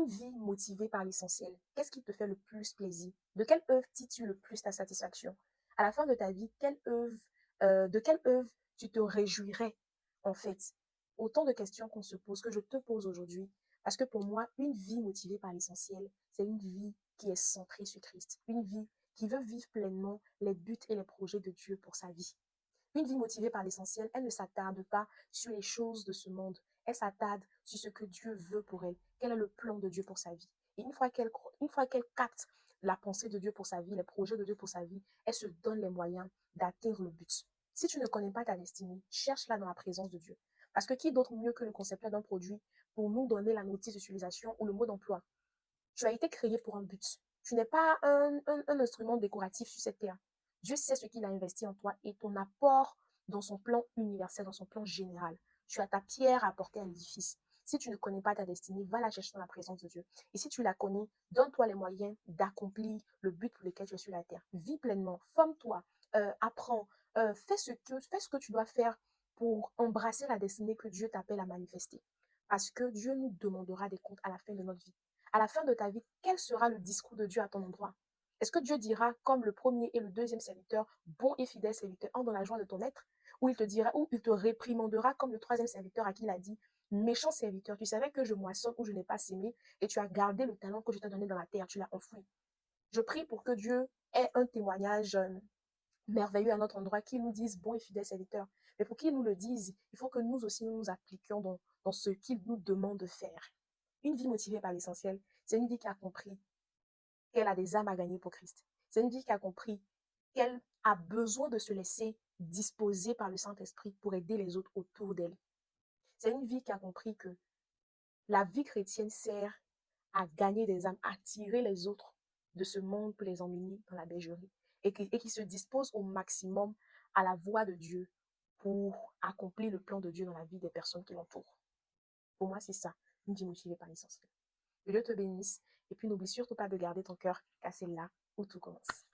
Une vie motivée par l'essentiel, qu'est-ce qui te fait le plus plaisir? De quelle œuvre tires-tu le plus ta satisfaction? À la fin de ta vie, de quelle œuvre tu te réjouirais, en fait? Autant de questions qu'on se pose, que je te pose aujourd'hui. Parce que pour moi, une vie motivée par l'essentiel, c'est une vie qui est centrée sur Christ. Une vie qui veut vivre pleinement les buts et les projets de Dieu pour sa vie. Une vie motivée par l'essentiel, elle ne s'attarde pas sur les choses de ce monde. Elle s'attarde sur ce que Dieu veut pour elle. Quel est le plan de Dieu pour sa vie? Et une fois qu'elle capte la pensée de Dieu pour sa vie, les projets de Dieu pour sa vie, elle se donne les moyens d'atteindre le but. Si tu ne connais pas ta destinée, cherche-la dans la présence de Dieu. Parce que qui d'autre mieux que le concepteur d'un produit pour nous donner la notice d'utilisation ou le mot d'emploi? Tu as été créé pour un but. Tu n'es pas un instrument décoratif sur cette terre. Dieu sait ce qu'il a investi en toi et ton apport dans son plan universel, dans son plan général. Tu as ta pierre à apporter à l'édifice. Si tu ne connais pas ta destinée, va la chercher dans la présence de Dieu. Et si tu la connais, donne-toi les moyens d'accomplir le but pour lequel tu es sur la terre. Vis pleinement, forme-toi, apprends, fais ce que tu dois faire pour embrasser la destinée que Dieu t'appelle à manifester. Parce que Dieu nous demandera des comptes à la fin de notre vie. À la fin de ta vie, quel sera le discours de Dieu à ton endroit? Est-ce que Dieu dira, comme le premier et le deuxième serviteur, bon et fidèle serviteur, entre dans la joie de ton être? Ou il te dira, ou il te réprimandera comme le troisième serviteur à qui il a dit, méchant serviteur, tu savais que je moissonne ou je n'ai pas sémé et tu as gardé le talent que je t'ai donné dans la terre, tu l'as enfoui. Je prie pour que Dieu ait un témoignage merveilleux à notre endroit, qu'il nous dise bon et fidèle serviteur. Mais pour qu'il nous le dise, il faut que nous aussi nous appliquions dans ce qu'il nous demande de faire. Une vie motivée par l'essentiel, c'est une vie qui a compris qu'elle a des âmes à gagner pour Christ. C'est une vie qui a compris qu'elle a besoin de se laisser disposer par le Saint-Esprit pour aider les autres autour d'elle. C'est une vie qui a compris que la vie chrétienne sert à gagner des âmes, à tirer les autres de ce monde pour les emmener dans la bergerie et qui se dispose au maximum à la voix de Dieu pour accomplir le plan de Dieu dans la vie des personnes qui l'entourent. Pour moi, c'est ça, une vie motivée par l'essentiel. Que Dieu te bénisse et puis n'oublie surtout pas de garder ton cœur car c'est là où tout commence.